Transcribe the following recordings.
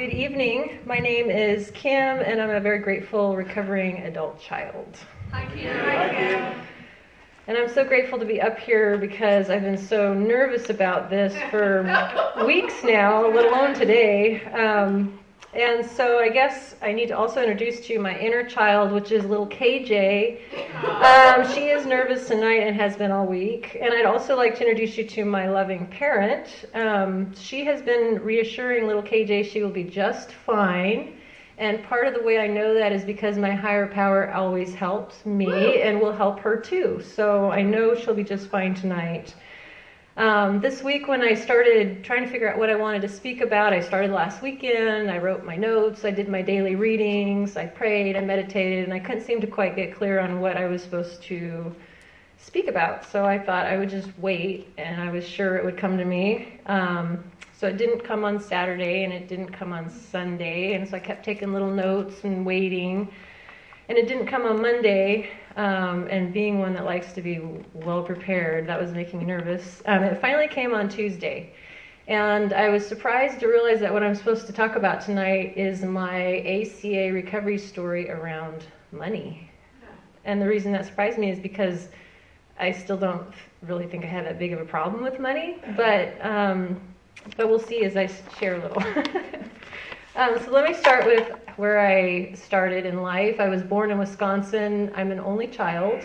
Good evening. My name is Kim, and I'm a very grateful recovering adult child. Hi, Kim. Hi, Kim. And I'm so grateful to be up here because I've been so nervous about this for weeks now, let alone today. And so I guess I need to also introduce to you my inner child, which is little KJ. She is nervous tonight and has been all week. And I'd also like to introduce you to my loving parent. She has been reassuring little KJ she will be just fine. And part of the way I know that is because my higher power always helps me and will help her too. So I know she'll be just fine tonight. This week when I started trying to figure out what I wanted to speak about, I started last weekend, I wrote my notes, I did my daily readings, I prayed, I meditated, and I couldn't seem to quite get clear on what I was supposed to speak about. So I thought I would just wait, and I was sure it would come to me. So it didn't come on Saturday, and it didn't come on Sunday, and so I kept taking little notes and waiting. And it didn't come on Monday, and being one that likes to be well prepared, that was making me nervous. It finally came on Tuesday, and I was surprised to realize that what I'm supposed to talk about tonight is my ACA recovery story around money. And the reason that surprised me is because I still don't really think I have that big of a problem with money, but we'll see as I share a little. So let me start with where I started in life. I was born in Wisconsin. I'm an only child.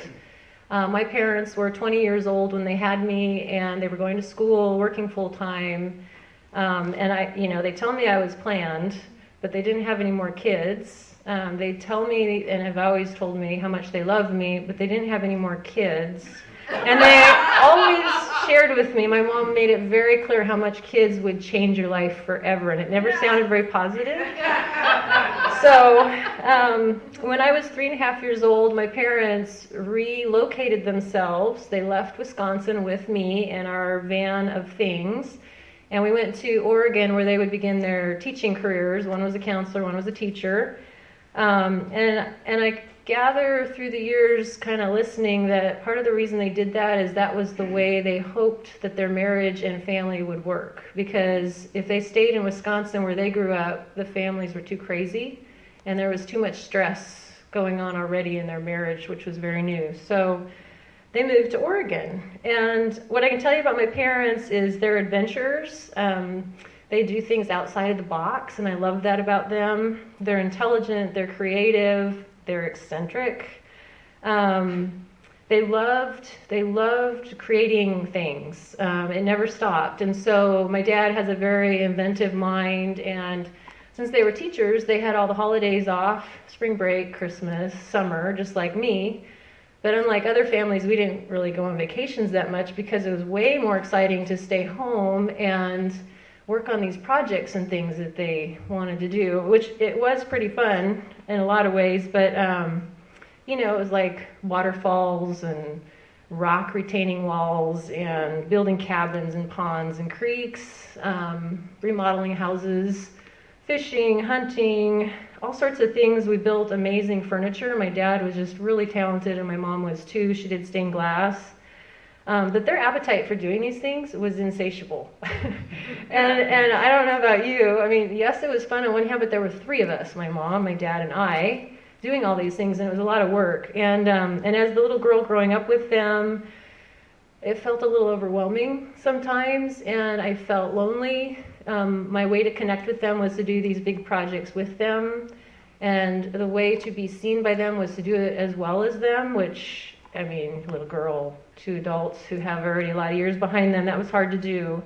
My parents were 20 years old when they had me, and they were going to school, working full time. And they tell me I was planned, but they didn't have any more kids. They tell me, and have always told me how much they love me, but they didn't have any more kids. And they always shared with me, my mom made it very clear how much kids would change your life forever, and it never sounded very positive. So when I was 3.5 years old, my parents relocated themselves. They left Wisconsin with me in our van of things, and we went to Oregon where they would begin their teaching careers. One was a counselor, one was a teacher. And I gather through the years kind of listening that part of the reason they did that is that was the way they hoped that their marriage and family would work. Because if they stayed in Wisconsin where they grew up, the families were too crazy and there was too much stress going on already in their marriage, which was very new. So they moved to Oregon. And what I can tell you about my parents is they're adventurers. They do things outside of the box, and I love that about them. They're intelligent, they're creative, they're eccentric. They loved creating things. It never stopped. And so my dad has a very inventive mind, and since they were teachers, they had all the holidays off, spring break, Christmas, summer, just like me. But unlike other families, we didn't really go on vacations that much because it was way more exciting to stay home and work on these projects and things that they wanted to do, which it was pretty fun in a lot of ways, but it was like waterfalls and rock retaining walls and building cabins and ponds and creeks, remodeling houses, fishing, hunting, all sorts of things. We built amazing furniture. My dad was just really talented, and my mom was too. She did stained glass. But their appetite for doing these things was insatiable. and I don't know about you. I mean, yes, it was fun on one hand, but there were 3 of us, my mom, my dad, and I, doing all these things, and it was a lot of work. And as the little girl growing up with them, it felt a little overwhelming sometimes, and I felt lonely. My way to connect with them was to do these big projects with them, and the way to be seen by them was to do it as well as them, which, I mean, little girl, 2 adults who have already a lot of years behind them, that was hard to do.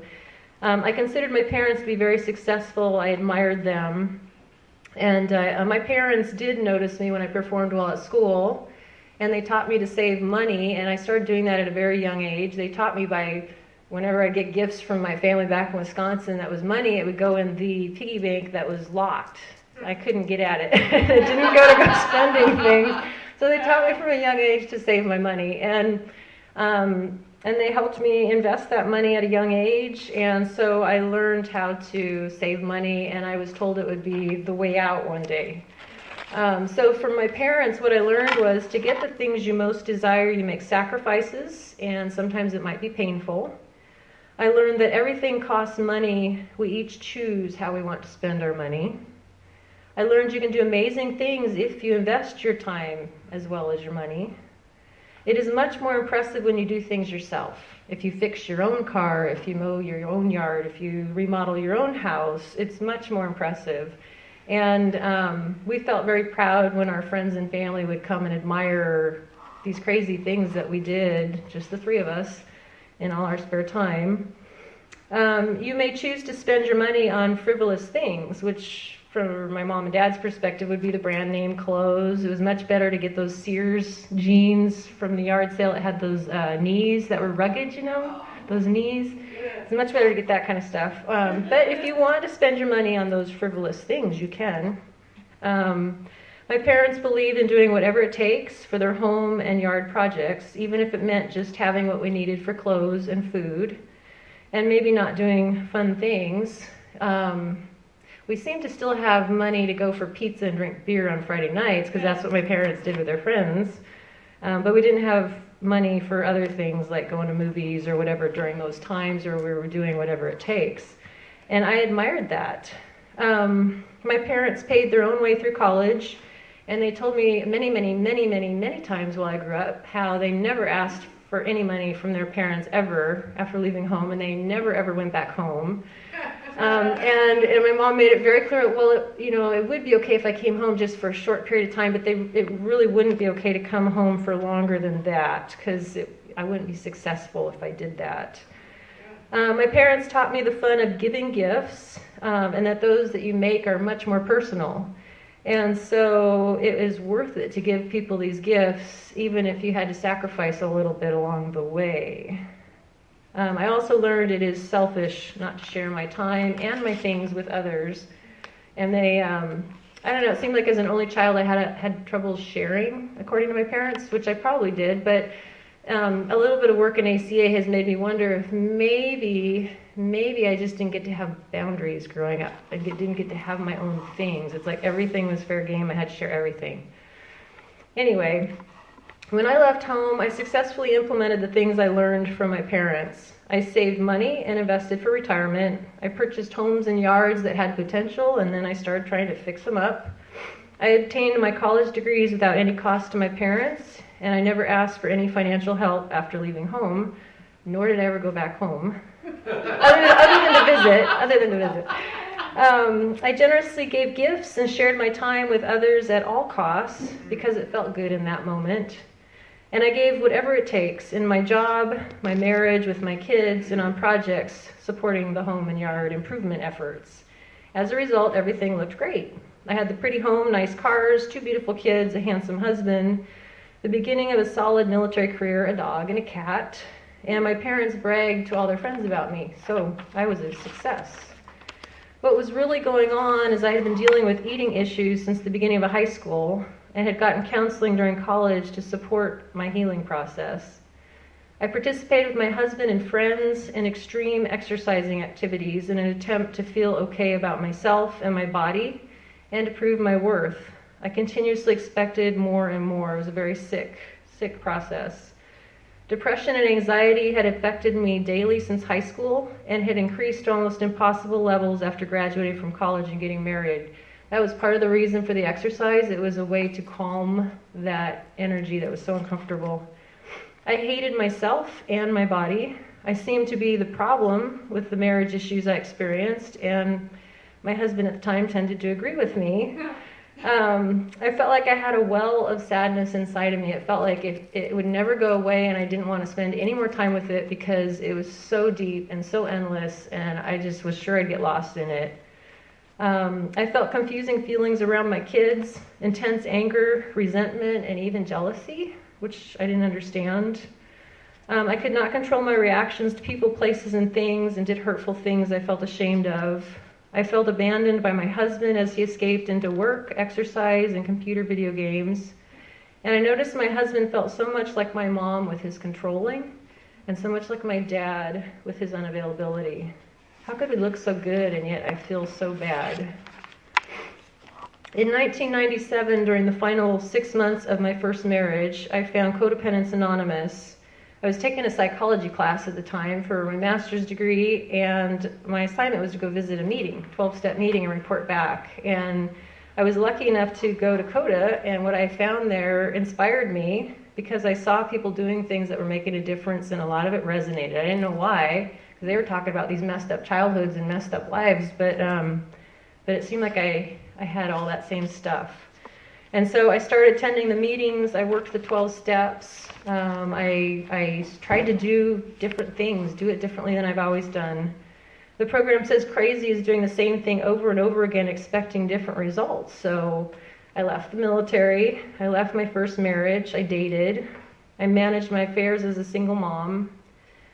I considered my parents to be very successful. I admired them. And my parents did notice me when I performed well at school, and they taught me to save money, and I started doing that at a very young age. They taught me by, whenever I get gifts from my family back in Wisconsin that was money, it would go in the piggy bank that was locked. I couldn't get at it. It didn't go spending things. So they taught me from a young age to save my money, and they helped me invest that money at a young age, and so I learned how to save money, and I was told it would be the way out one day. So from my parents, what I learned was to get the things you most desire, you make sacrifices, and sometimes it might be painful. I learned that everything costs money. We each choose how we want to spend our money. I learned you can do amazing things if you invest your time as well as your money. It is much more impressive when you do things yourself. If you fix your own car, if you mow your own yard, if you remodel your own house, it's much more impressive. And we felt very proud when our friends and family would come and admire these crazy things that we did, just the three of us, in all our spare time. You may choose to spend your money on frivolous things, which from my mom and dad's perspective would be the brand name clothes. It was much better to get those Sears jeans from the yard sale. It had those knees that were rugged, those knees. It's much better to get that kind of stuff. But if you want to spend your money on those frivolous things, you can. My parents believed in doing whatever it takes for their home and yard projects, even if it meant just having what we needed for clothes and food, and maybe not doing fun things. We seem to still have money to go for pizza and drink beer on Friday nights, because that's what my parents did with their friends. But we didn't have money for other things like going to movies or whatever during those times, or we were doing whatever it takes. And I admired that. My parents paid their own way through college, and they told me many times while I grew up how they never asked for any money from their parents ever after leaving home, and they never ever went back home. And my mom made it very clear, well, it would be okay if I came home just for a short period of time, but it really wouldn't be okay to come home for longer than that, because I wouldn't be successful if I did that. My parents taught me the fun of giving gifts, and that those that you make are much more personal. And so it is worth it to give people these gifts, even if you had to sacrifice a little bit along the way. I also learned it is selfish not to share my time and my things with others. And they, I don't know, it seemed like as an only child I had trouble sharing, according to my parents, which I probably did. But a little bit of work in ACA has made me wonder if maybe I just didn't get to have boundaries growing up. I didn't get to have my own things. It's like everything was fair game. I had to share everything. Anyway, when I left home, I successfully implemented the things I learned from my parents. I saved money and invested for retirement. I purchased homes and yards that had potential, and then I started trying to fix them up. I obtained my college degrees without any cost to my parents, and I never asked for any financial help after leaving home, nor did I ever go back home, other than to visit. I generously gave gifts and shared my time with others at all costs because it felt good in that moment. And I gave whatever it takes in my job, my marriage, with my kids, and on projects supporting the home and yard improvement efforts. As a result, everything looked great. I had the pretty home, nice cars, 2 beautiful kids, a handsome husband, the beginning of a solid military career, a dog, and a cat. And my parents bragged to all their friends about me, so I was a success. What was really going on is I had been dealing with eating issues since the beginning of high school, and had gotten counseling during college to support my healing process. I participated with my husband and friends in extreme exercising activities in an attempt to feel okay about myself and my body and to prove my worth. I continuously expected more and more. It was a very sick process. Depression and anxiety had affected me daily since high school and had increased to almost impossible levels after graduating from college and getting married. That was part of the reason for the exercise. It was a way to calm that energy that was so uncomfortable. I hated myself and my body. I seemed to be the problem with the marriage issues I experienced, and my husband at the time tended to agree with me. I felt like I had a well of sadness inside of me. It felt like it would never go away, and I didn't want to spend any more time with it because it was so deep and so endless, and I just was sure I'd get lost in it. I felt confusing feelings around my kids, intense anger, resentment, and even jealousy, which I didn't understand. I could not control my reactions to people, places, and things, and did hurtful things I felt ashamed of. I felt abandoned by my husband as he escaped into work, exercise, and computer video games. And I noticed my husband felt so much like my mom with his controlling, and so much like my dad with his unavailability. How could we look so good and yet I feel so bad? In 1997, during the final 6 months of my first marriage, I found Codependence Anonymous, I was taking a psychology class at the time for my master's degree, and my assignment was to go visit a meeting, 12-step meeting, and report back. And I was lucky enough to go to CODA, and what I found there inspired me because I saw people doing things that were making a difference, and a lot of it resonated. I didn't know why, because they were talking about these messed up childhoods and messed up lives, but it seemed like I had all that same stuff. And so I started attending the meetings. I worked the 12 steps. I tried to do different things, do it differently than I've always done. The program says crazy is doing the same thing over and over again, expecting different results. So I left the military. I left my first marriage. I dated. I managed my affairs as a single mom.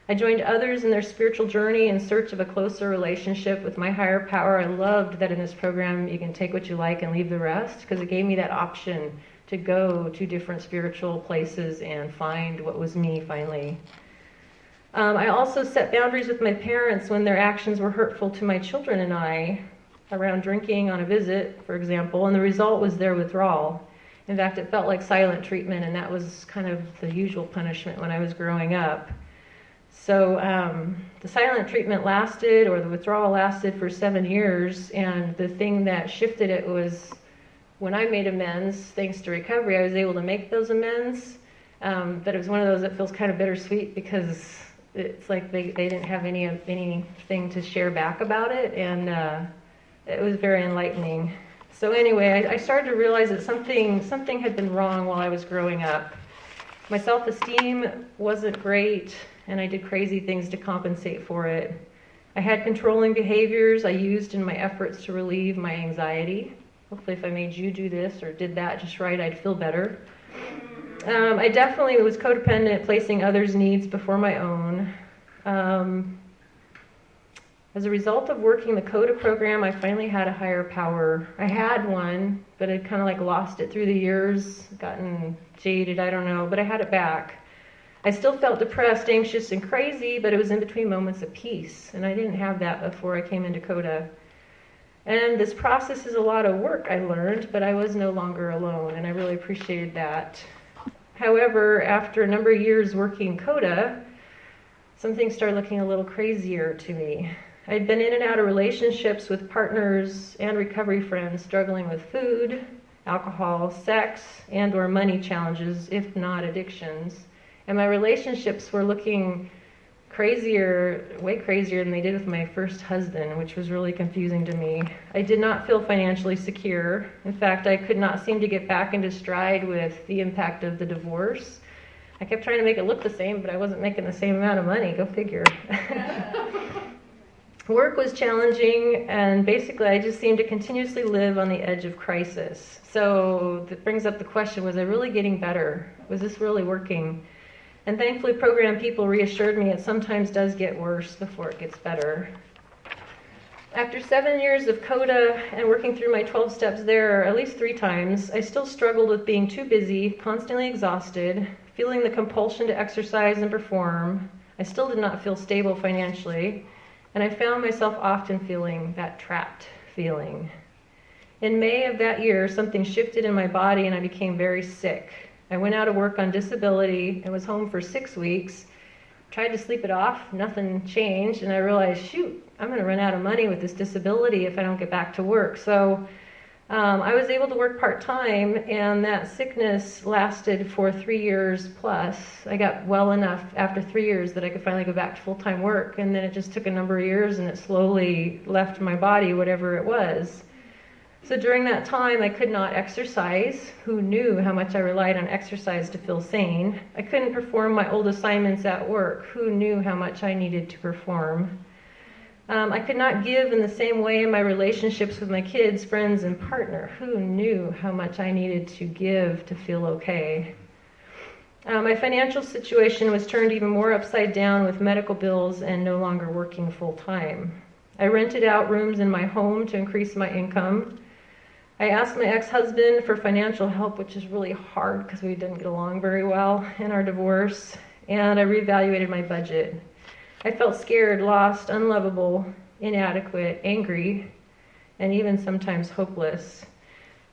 I joined others in their spiritual journey in search of a closer relationship with my higher power. I loved that in this program you can take what you like and leave the rest, because it gave me that option to go to different spiritual places and find what was me finally. I also set boundaries with my parents when their actions were hurtful to my children and I, around drinking on a visit, for example, and the result was their withdrawal. In fact, it felt like silent treatment, and that was kind of the usual punishment when I was growing up. So the silent treatment lasted, or the withdrawal lasted, for 7 years, and the thing that shifted it was when I made amends, thanks to recovery, I was able to make those amends, but it was one of those that feels kind of bittersweet because it's like they didn't have anything to share back about it, and it was very enlightening. So anyway, I started to realize that something had been wrong while I was growing up. My self-esteem wasn't great, and I did crazy things to compensate for it. I had controlling behaviors I used in my efforts to relieve my anxiety. Hopefully if I made you do this or did that just right, I'd feel better. I definitely was codependent, placing others' needs before my own. As a result of working the CODA program, I finally had a higher power. I had one, but I kind of like lost it through the years, gotten jaded, I don't know, but I had it back. I still felt depressed, anxious, and crazy, but it was in between moments of peace, and I didn't have that before I came into CODA. And this process is a lot of work, I learned, but I was no longer alone, and I really appreciated that. However, after a number of years working CODA, some things started looking a little crazier to me. I'd been in and out of relationships with partners and recovery friends struggling with food, alcohol, sex, and or money challenges, if not addictions. And my relationships were looking crazier, way crazier than they did with my first husband, which was really confusing to me. I did not feel financially secure. In fact, I could not seem to get back into stride with the impact of the divorce. I kept trying to make it look the same, but I wasn't making the same amount of money. Go figure. Work was challenging, and basically I just seemed to continuously live on the edge of crisis. So that brings up the question, was I really getting better? Was this really working? And thankfully, program people reassured me it sometimes does get worse before it gets better. After 7 years of CODA and working through my 12 steps there at least 3 times, I still struggled with being too busy, constantly exhausted, feeling the compulsion to exercise and perform. I still did not feel stable financially, and I found myself often feeling that trapped feeling. In May of that year, something shifted in my body and I became very sick. I went out of work on disability and was home for 6 weeks. Tried to sleep it off, nothing changed, and I realized, shoot, I'm going to run out of money with this disability if I don't get back to work. So I was able to work part-time, and that sickness lasted for 3 years plus. I got well enough after 3 years that I could finally go back to full-time work, and then it just took a number of years, and it slowly left my body, whatever it was. So during that time, I could not exercise. Who knew how much I relied on exercise to feel sane? I couldn't perform my old assignments at work. Who knew how much I needed to perform? I could not give in the same way in my relationships with my kids, friends, and partner. Who knew how much I needed to give to feel okay? My financial situation was turned even more upside down with medical bills and no longer working full-time. I rented out rooms in my home to increase my income. I asked my ex-husband for financial help, which is really hard because we didn't get along very well in our divorce, and I reevaluated my budget. I felt scared, lost, unlovable, inadequate, angry, and even sometimes hopeless.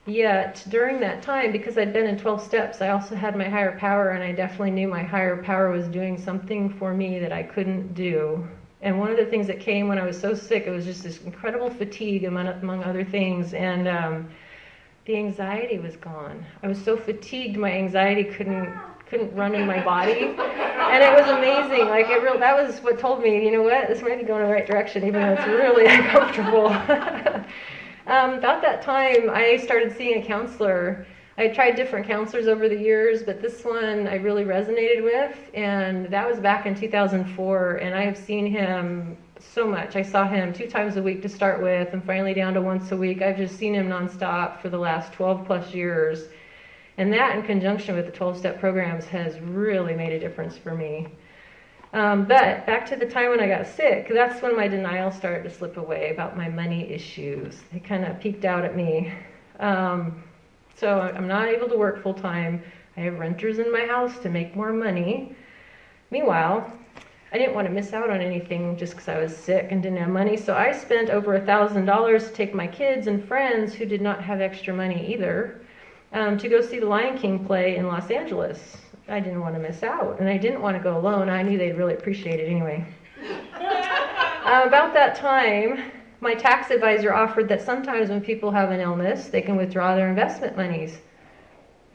Yet during that time, because I'd been in 12 steps, I also had my higher power, and I definitely knew my higher power was doing something for me that I couldn't do. And one of the things that came when I was so sick, it was just this incredible fatigue among other things, and the anxiety was gone. I was so fatigued, my anxiety couldn't run in my body, and it was amazing. Like that was what told me, you know what, this might be going in the right direction, even though it's really uncomfortable. About that time, I started seeing a counselor. I tried different counselors over the years, but this one I really resonated with, and that was back in 2004, and I have seen him so much. I saw him 2 times a week to start with, and finally down to once a week. I've just seen him nonstop for the last 12 plus years, and that in conjunction with the 12-step programs has really made a difference for me. But back to the time when I got sick, that's when my denial started to slip away about my money issues. They kind of peeked out at me. So I'm not able to work full time. I have renters in my house to make more money. Meanwhile, I didn't want to miss out on anything just because I was sick and didn't have money. So I spent over $1,000 to take my kids and friends who did not have extra money either to go see the Lion King play in Los Angeles. I didn't want to miss out, and I didn't want to go alone. I knew they'd really appreciate it anyway. About that time, my tax advisor offered that sometimes when people have an illness, they can withdraw their investment monies.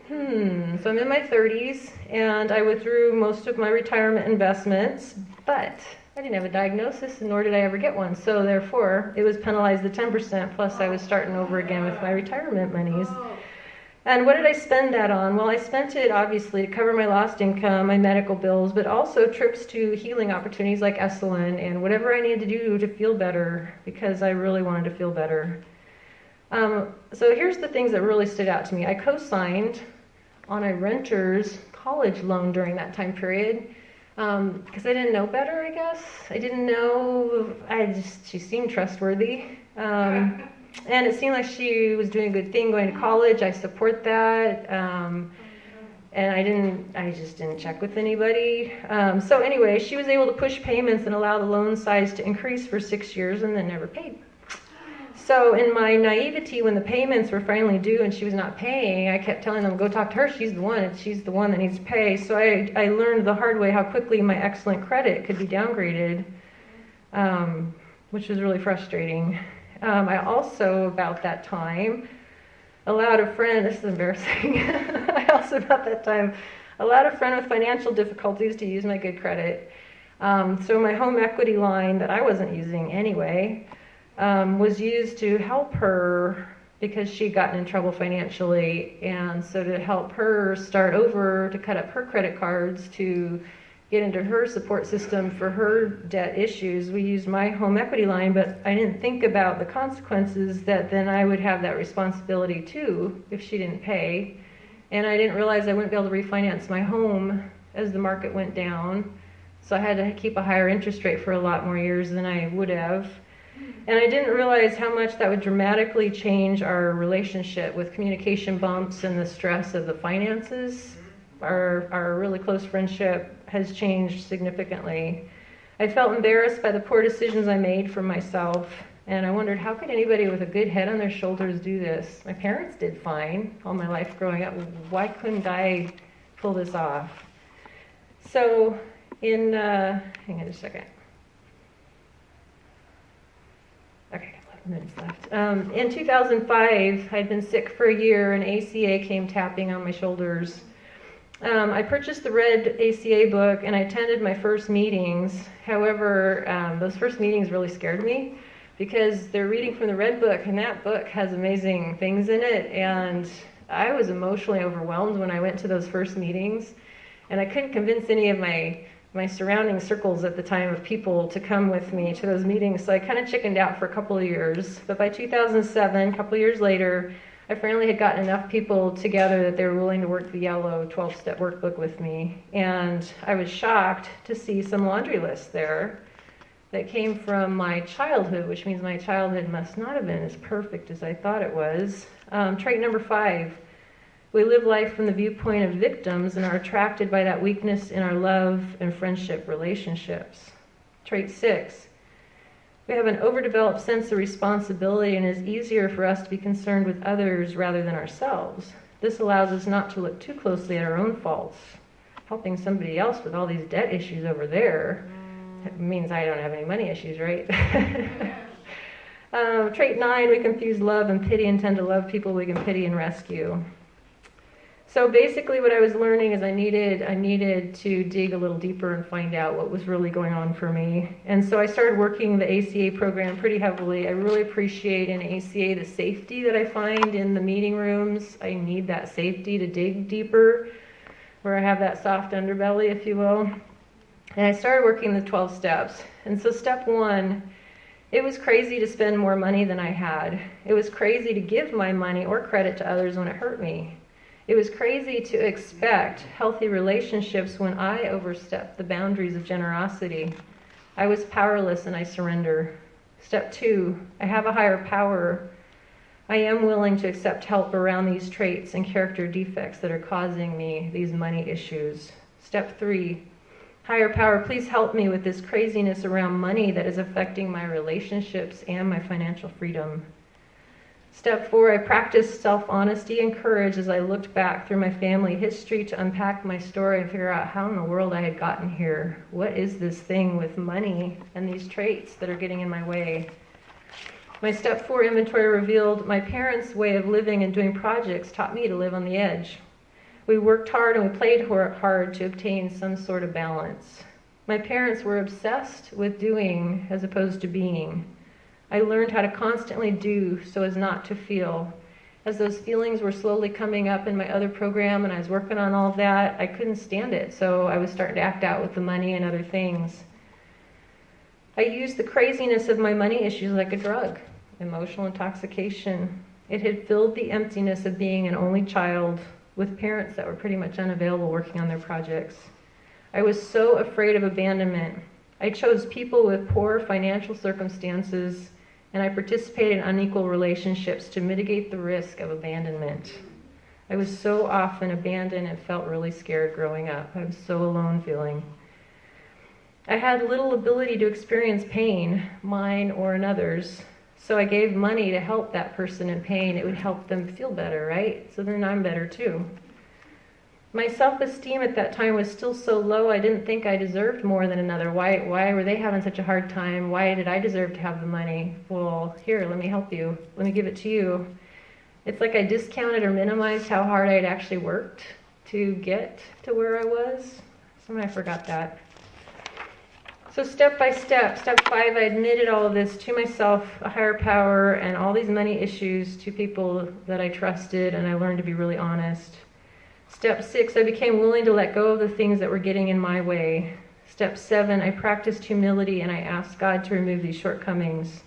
So I'm in my 30s, and I withdrew most of my retirement investments, but I didn't have a diagnosis, nor did I ever get one. So therefore, it was penalized at 10%, plus I was starting over again with my retirement monies. And what did I spend that on? Well, I spent it, obviously, to cover my lost income, my medical bills, but also trips to healing opportunities like Esalen and whatever I needed to do to feel better, because I really wanted to feel better. So here's the things that really stood out to me. I co-signed on a renter's college loan during that time period because I didn't know better, I guess. I didn't know. She seemed trustworthy. And it seemed like she was doing a good thing going to college. I support that. And I just didn't check with anybody. So anyway, she was able to push payments and allow the loan size to increase for 6 years and then never paid. So in my naivety, when the payments were finally due and she was not paying, I kept telling them, go talk to her. She's the one that needs to pay. So I learned the hard way how quickly my excellent credit could be downgraded, which was really frustrating. I also, about that time, allowed a friend, this is embarrassing, I also about that time allowed a friend with financial difficulties to use my good credit. So my home equity line that I wasn't using anyway was used to help her because she'd gotten in trouble financially, and so to help her start over, to cut up her credit cards, to get into her support system for her debt issues, we used my home equity line, but I didn't think about the consequences that then I would have that responsibility too if she didn't pay. And I didn't realize I wouldn't be able to refinance my home as the market went down. So I had to keep a higher interest rate for a lot more years than I would have. And I didn't realize how much that would dramatically change our relationship with communication bumps and the stress of the finances. Our really close friendship has changed significantly. I felt embarrassed by the poor decisions I made for myself, and I wondered, how could anybody with a good head on their shoulders do this? My parents did fine all my life growing up. Why couldn't I pull this off? So hang on a second. Okay, 11 minutes left. In 2005, I'd been sick for a year, and ACA came tapping on my shoulders. I purchased the Red ACA book, and I attended my first meetings. However, those first meetings really scared me because they're reading from the Red book, and that book has amazing things in it, and I was emotionally overwhelmed when I went to those first meetings, and I couldn't convince any of my surrounding circles at the time of people to come with me to those meetings, so I kind of chickened out for a couple of years. But by 2007, a couple of years later, I finally had gotten enough people together that they were willing to work the yellow 12-step workbook with me. And I was shocked to see some laundry lists there that came from my childhood, which means my childhood must not have been as perfect as I thought it was. Trait number 5, we live life from the viewpoint of victims and are attracted by that weakness in our love and friendship relationships. Trait 6, We have an overdeveloped sense of responsibility, and it's easier for us to be concerned with others rather than ourselves. This allows us not to look too closely at our own faults. Helping somebody else with all these debt issues over there means I don't have any money issues, right? Trait 9, we confuse love and pity and tend to love people we can pity and rescue. So basically what I was learning is I needed to dig a little deeper and find out what was really going on for me. And so I started working the ACA program pretty heavily. I really appreciate in ACA the safety that I find in the meeting rooms. I need that safety to dig deeper, where I have that soft underbelly, if you will. And I started working the 12 steps. And so step 1, it was crazy to spend more money than I had. It was crazy to give my money or credit to others when it hurt me. It was crazy to expect healthy relationships when I overstepped the boundaries of generosity. I was powerless and I surrender. Step 2, I have a higher power. I am willing to accept help around these traits and character defects that are causing me these money issues. Step 3, higher power, please help me with this craziness around money that is affecting my relationships and my financial freedom. Step 4, I practiced self-honesty and courage as I looked back through my family history to unpack my story and figure out how in the world I had gotten here. What is this thing with money and these traits that are getting in my way? My step 4 inventory revealed my parents' way of living and doing projects taught me to live on the edge. We worked hard and we played hard to obtain some sort of balance. My parents were obsessed with doing as opposed to being. I learned how to constantly do so as not to feel. As those feelings were slowly coming up in my other program and I was working on all of that, I couldn't stand it, so I was starting to act out with the money and other things. I used the craziness of my money issues like a drug, emotional intoxication. It had filled the emptiness of being an only child with parents that were pretty much unavailable working on their projects. I was so afraid of abandonment. I chose people with poor financial circumstances, and I participated in unequal relationships to mitigate the risk of abandonment. I was so often abandoned and felt really scared growing up. I was so alone feeling. I had little ability to experience pain, mine or another's, so I gave money to help that person in pain. It would help them feel better, right? So then I'm better too. My self-esteem at that time was still so low, I didn't think I deserved more than another. Why were they having such a hard time? Why did I deserve to have the money? Well, here, let me help you. Let me give it to you. It's like I discounted or minimized how hard I had actually worked to get to where I was. Somehow I forgot that. So step by step, step 5, I admitted all of this to myself, a higher power, and all these money issues to people that I trusted, and I learned to be really honest. Step 6, I became willing to let go of the things that were getting in my way. Step 7, I practiced humility and I asked God to remove these shortcomings.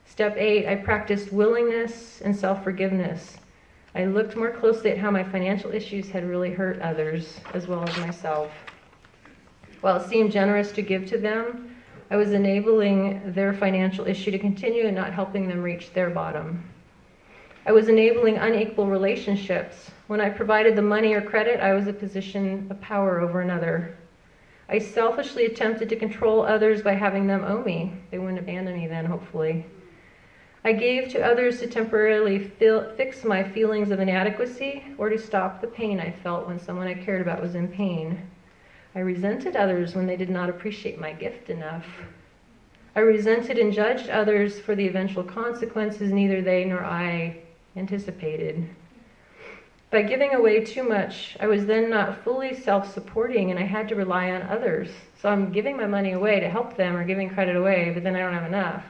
Step 8, I practiced willingness and self-forgiveness. I looked more closely at how my financial issues had really hurt others as well as myself. While it seemed generous to give to them, I was enabling their financial issue to continue and not helping them reach their bottom. I was enabling unequal relationships. When I provided the money or credit, I was in a position of power over another. I selfishly attempted to control others by having them owe me. They wouldn't abandon me then, hopefully. I gave to others to temporarily fix my feelings of inadequacy or to stop the pain I felt when someone I cared about was in pain. I resented others when they did not appreciate my gift enough. I resented and judged others for the eventual consequences neither they nor I anticipated. By giving away too much, I was then not fully self-supporting and I had to rely on others. So I'm giving my money away to help them or giving credit away, but then I don't have enough.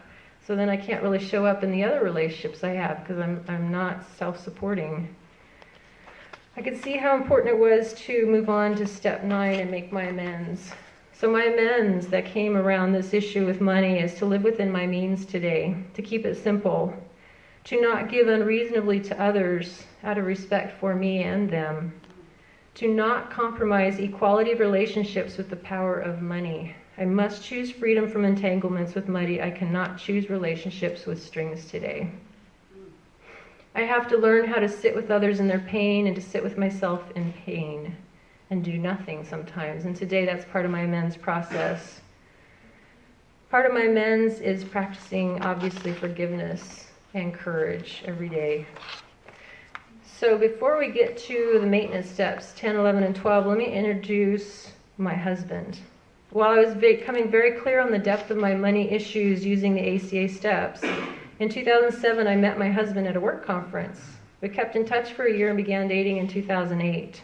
So then I can't really show up in the other relationships I have because I'm not self-supporting. I could see how important it was to move on to step 9 and make my amends. So my amends that came around this issue with money is to live within my means today, to keep it simple, to not give unreasonably to others out of respect for me and them, to not compromise equality of relationships with the power of money. I must choose freedom from entanglements with money. I cannot choose relationships with strings today. I have to learn how to sit with others in their pain and to sit with myself in pain and do nothing sometimes. And today that's part of my amends process. Part of my amends is practicing, obviously, forgiveness and courage every day. So before we get to the maintenance steps, 10, 11, and 12, let me introduce my husband. While I was becoming very clear on the depth of my money issues using the ACA steps, in 2007 I met my husband at a work conference. We kept in touch for a year and began dating in 2008.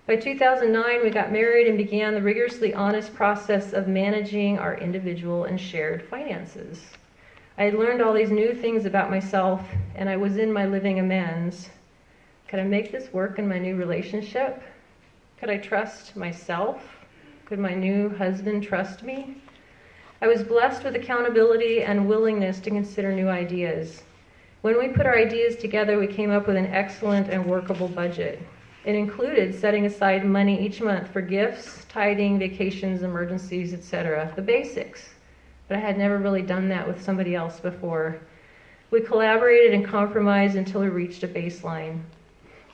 By 2009, we got married and began the rigorously honest process of managing our individual and shared finances. I had learned all these new things about myself, and I was in my living amends. Could I make this work in my new relationship? Could I trust myself? Could my new husband trust me? I was blessed with accountability and willingness to consider new ideas. When we put our ideas together, we came up with an excellent and workable budget. It included setting aside money each month for gifts, tithing, vacations, emergencies, etc., the basics. But I had never really done that with somebody else before. We collaborated and compromised until we reached a baseline.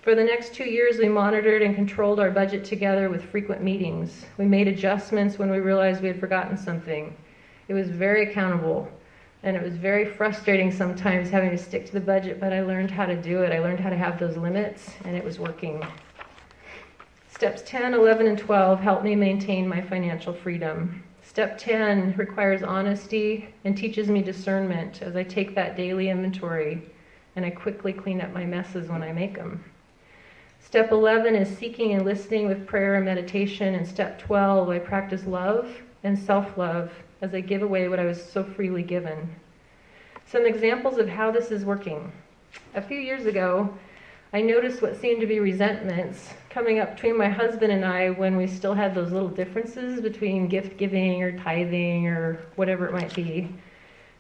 For the next 2 years, we monitored and controlled our budget together with frequent meetings. We made adjustments when we realized we had forgotten something. It was very accountable, and it was very frustrating sometimes having to stick to the budget, but I learned how to do it. I learned how to have those limits, and it was working. Steps 10, 11, and 12 helped me maintain my financial freedom. Step 10 requires honesty and teaches me discernment as I take that daily inventory, and I quickly clean up my messes when I make them. Step 11 is seeking and listening with prayer and meditation, and step 12, I practice love and self-love as I give away what I was so freely given. Some examples of how this is working. A few years ago, I noticed what seemed to be resentments coming up between my husband and I when we still had those little differences between gift giving or tithing or whatever it might be.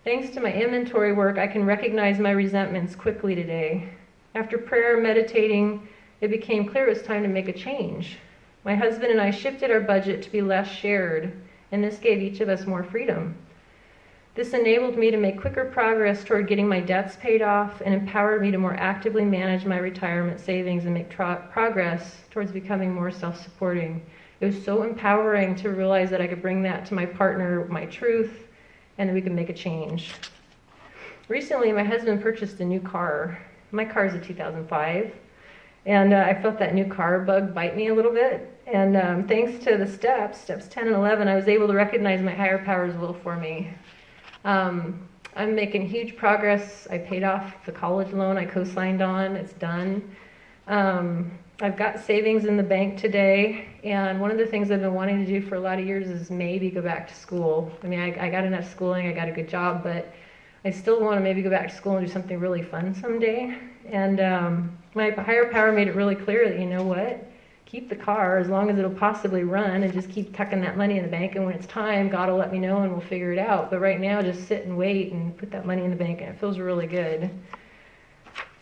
Thanks to my inventory work, I can recognize my resentments quickly today. After prayer and meditating, it became clear it was time to make a change. My husband and I shifted our budget to be less shared, and this gave each of us more freedom. This enabled me to make quicker progress toward getting my debts paid off and empowered me to more actively manage my retirement savings and make progress towards becoming more self-supporting. It was so empowering to realize that I could bring that to my partner, my truth, and that we could make a change. Recently, my husband purchased a new car. My car is a 2005. And I felt that new car bug bite me a little bit. And thanks to the steps 10 and 11, I was able to recognize my higher power's will for me. I'm making huge progress. I paid off the college loan I co-signed on. It's done. I've got savings in the bank today. And one of the things I've been wanting to do for a lot of years is maybe go back to school. I mean, I got enough schooling. I got a good job. But I still want to maybe go back to school and do something really fun someday. And my higher power made it really clear that, you know what, keep the car as long as it'll possibly run and just keep tucking that money in the bank. And when it's time, God will let me know and we'll figure it out. But right now, just sit and wait and put that money in the bank, and it feels really good.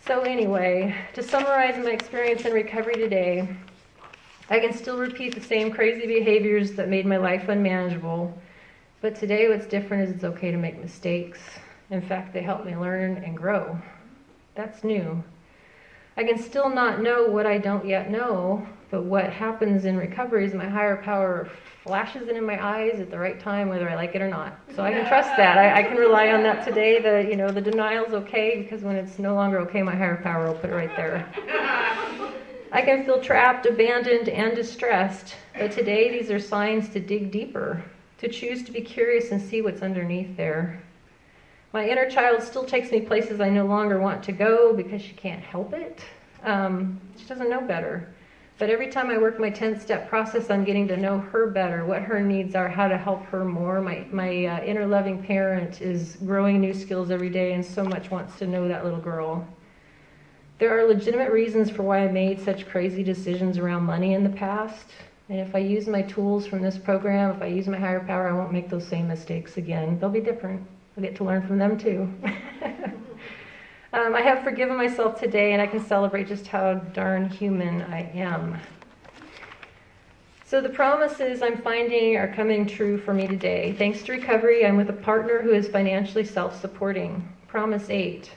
So anyway, to summarize my experience in recovery today, I can still repeat the same crazy behaviors that made my life unmanageable. But today what's different is it's okay to make mistakes. In fact, they help me learn and grow. That's new. I can still not know what I don't yet know, but what happens in recovery is my higher power flashes it in my eyes at the right time, whether I like it or not. So I can trust that. I can rely on that today. The denial's okay, because when it's no longer okay, my higher power will put it right there. I can feel trapped, abandoned, and distressed, but today these are signs to dig deeper, to choose to be curious and see what's underneath there. My inner child still takes me places I no longer want to go because she can't help it. She doesn't know better. But every time I work my 10-step process, I'm getting to know her better, what her needs are, how to help her more. My inner loving parent is growing new skills every day and so much wants to know that little girl. There are legitimate reasons for why I made such crazy decisions around money in the past. And if I use my tools from this program, if I use my higher power, I won't make those same mistakes again. They'll be different. I'll get to learn from them too. I have forgiven myself today, and I can celebrate just how darn human I am. So the promises I'm finding are coming true for me today. Thanks to recovery, I'm with a partner who is financially self-supporting. Promise 8.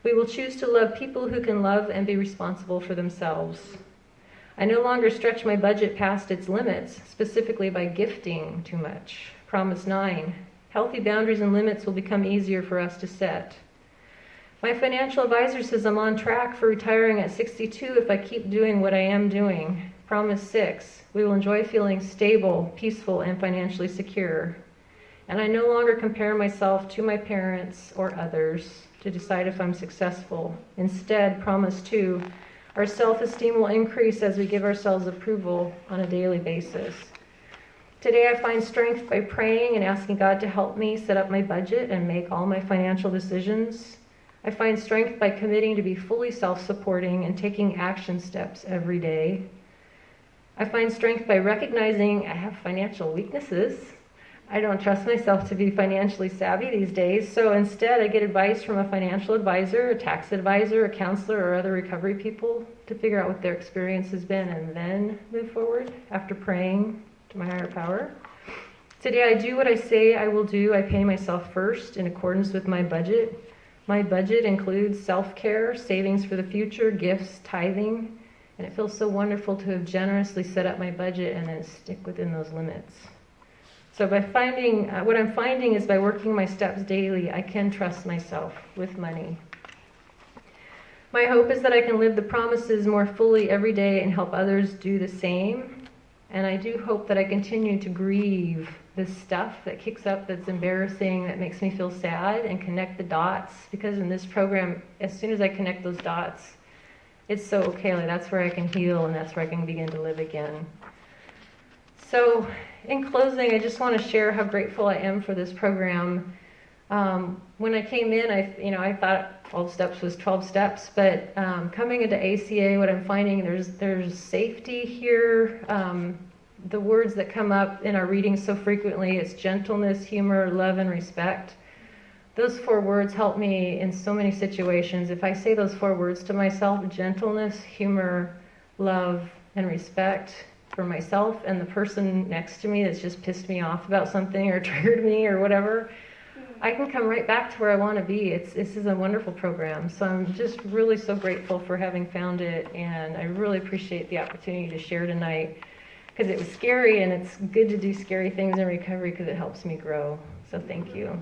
We will choose to love people who can love and be responsible for themselves. I no longer stretch my budget past its limits, specifically by gifting too much. Promise 9. Healthy boundaries and limits will become easier for us to set. My financial advisor says I'm on track for retiring at 62 if I keep doing what I am doing. Promise 6, we will enjoy feeling stable, peaceful, and financially secure. And I no longer compare myself to my parents or others to decide if I'm successful. Instead, promise 2, our self-esteem will increase as we give ourselves approval on a daily basis. Today I find strength by praying and asking God to help me set up my budget and make all my financial decisions. I find strength by committing to be fully self-supporting and taking action steps every day. I find strength by recognizing I have financial weaknesses. I don't trust myself to be financially savvy these days, so instead I get advice from a financial advisor, a tax advisor, a counselor, or other recovery people to figure out what their experience has been and then move forward after praying to my higher power. Today I do what I say I will do. I pay myself first in accordance with my budget. My budget includes self-care, savings for the future, gifts, tithing, and it feels so wonderful to have generously set up my budget and then stick within those limits. So what I'm finding is by working my steps daily, I can trust myself with money. My hope is that I can live the promises more fully every day and help others do the same. And I do hope that I continue to grieve this stuff that kicks up, that's embarrassing, that makes me feel sad, and connect the dots. Because in this program, as soon as I connect those dots, it's so okay. Like that's where I can heal, and that's where I can begin to live again. So, in closing, I just want to share how grateful I am for this program. When I came in, I thought 12 steps was 12 steps, but coming into ACA, what I'm finding, there's safety here. The words that come up in our readings so frequently is gentleness, humor, love, and respect. Those 4 words help me in so many situations. If I say those 4 words to myself, gentleness, humor, love, and respect for myself and the person next to me that's just pissed me off about something or triggered me or whatever, I can come right back to where I want to be. This is a wonderful program. So I'm just really so grateful for having found it, and I really appreciate the opportunity to share tonight, because it was scary, and it's good to do scary things in recovery because it helps me grow. So thank you.